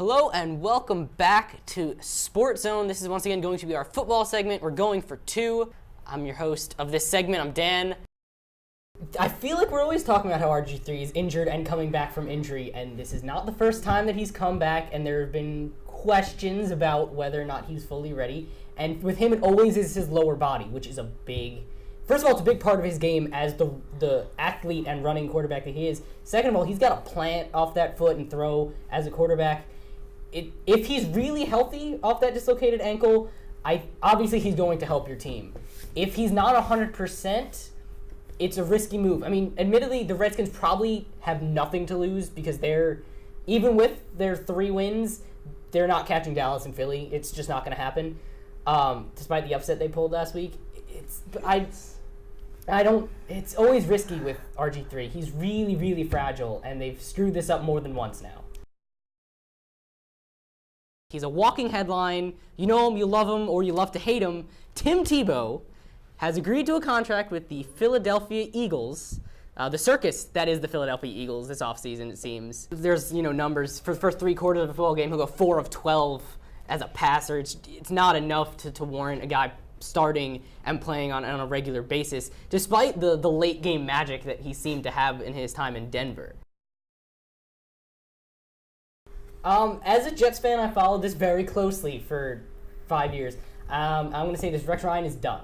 Hello and welcome back to SportsZone. This is once again going to be our football segment. We're going for two. I'm your host of this segment. I'm Dan. I feel like we're always talking about how RG3 is injured and coming back from injury, and this is not the first time that he's come back, and there have been questions about whether or not he's fully ready. And with him, it always is his lower body, which is a big... First of all, it's a big part of his game as the athlete and running quarterback that he is. Second of all, he's got to plant off that foot and throw as a quarterback. If he's really healthy off that dislocated ankle, obviously he's going to help your team. If he's not 100%, it's a risky move. I mean, admittedly, the Redskins probably have nothing to lose because even with their 3 wins, they're not catching Dallas and Philly. It's just not going to happen, despite the upset they pulled last week. It's always risky with RG3. He's really, really fragile, and they've screwed this up more than once now. He's a walking headline. You know him, you love him, or you love to hate him. Tim Tebow has agreed to a contract with the Philadelphia Eagles, the circus that is the Philadelphia Eagles this offseason, it seems. There's, numbers. For the first 3 quarters of a football game, he'll go 4 of 12 as a passer. It's not enough to warrant a guy starting and playing on a regular basis, despite the late game magic that he seemed to have in his time in Denver. As a Jets fan, I followed this very closely for 5 years. I'm going to say this: Rex Ryan is done.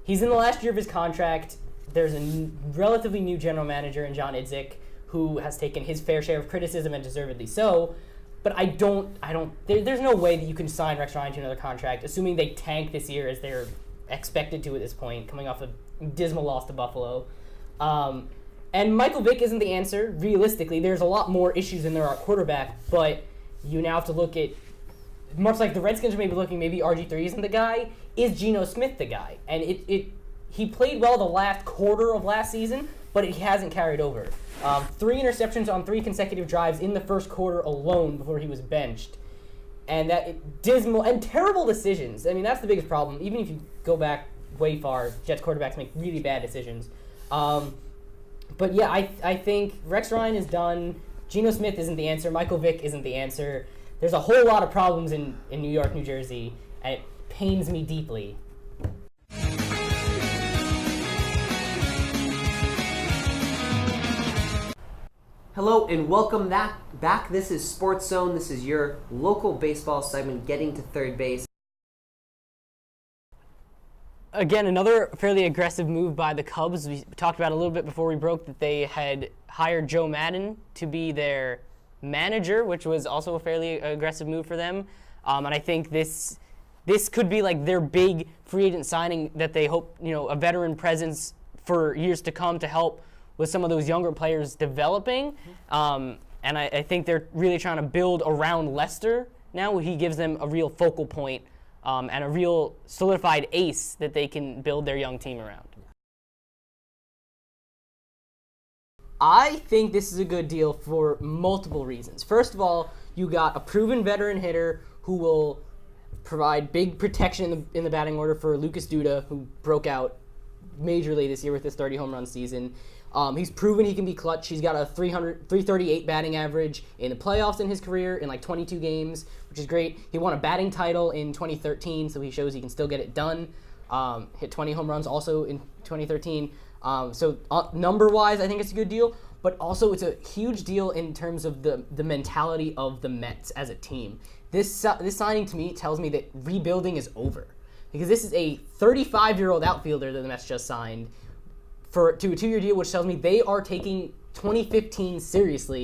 He's in the last year of his contract. There's a relatively new general manager in John Idzik, who has taken his fair share of criticism and deservedly so. But there's no way that you can sign Rex Ryan to another contract, assuming they tank this year as they're expected to at this point, coming off a dismal loss to Buffalo. And Michael Vick isn't the answer. Realistically, there's a lot more issues than there are at quarterback, but you now have to look at, much like the Redskins are maybe looking, maybe RG3 isn't the guy, is Geno Smith the guy? And he played well the last quarter of last season, but it hasn't carried over. 3 interceptions on 3 consecutive drives in the first quarter alone before he was benched. And dismal and terrible decisions. I mean, that's the biggest problem. Even if you go back way far, Jets quarterbacks make really bad decisions. But yeah, I think Rex Ryan is done. Geno Smith isn't the answer. Michael Vick isn't the answer. There's a whole lot of problems in New York, New Jersey, and it pains me deeply. Hello and welcome back. This is SportsZone. This is your local baseball segment, Getting to Third Base. Again, another fairly aggressive move by the Cubs. We talked about a little bit before we broke that they had hired Joe Madden to be their manager, which was also a fairly aggressive move for them. And I think this could be like their big free agent signing that they hope, a veteran presence for years to come to help with some of those younger players developing. And I think they're really trying to build around Lester now. He gives them a real focal point and a real solidified ace that they can build their young team around. I think this is a good deal for multiple reasons. First of all, you got a proven veteran hitter who will provide big protection in the batting order for Lucas Duda, who broke out majorly this year with his 30 home run season. He's proven he can be clutch. He's got a 338 batting average in the playoffs in his career in like 22 games, which is great. He won a batting title in 2013, so he shows he can still get it done. Hit 20 home runs also in 2013. So number-wise, I think it's a good deal, but also it's a huge deal in terms of the mentality of the Mets as a team. This signing to me tells me that rebuilding is over, because this is a 35-year-old outfielder that the Mets just signed to a 2-year deal, which tells me they are taking 2015 seriously.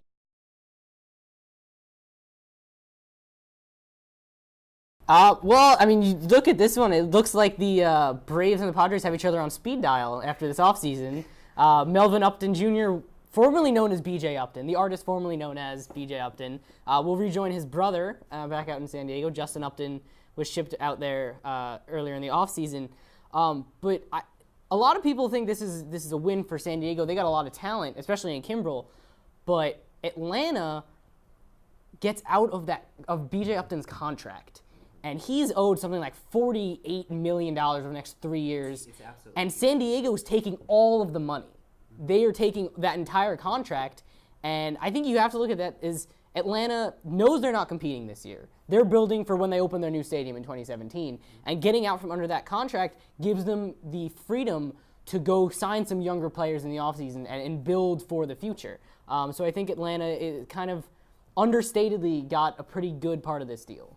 Well, I mean, you look at this one, it looks like the Braves and the Padres have each other on speed dial after this offseason. Melvin Upton Jr., formerly known as B.J. Upton, the artist formerly known as B.J. Upton, will rejoin his brother back out in San Diego. Justin Upton was shipped out there earlier in the offseason. But a lot of people think this is a win for San Diego. They got a lot of talent, especially in Kimbrel. But Atlanta gets out of B.J. Upton's contract. And he's owed something like $48 million over the next 3 years. And San Diego is taking all of the money. They are taking that entire contract. And I think you have to look at that as Atlanta knows they're not competing this year. They're building for when they open their new stadium in 2017, and getting out from under that contract gives them the freedom to go sign some younger players in the offseason and build for the future. So I think Atlanta is kind of understatedly got a pretty good part of this deal.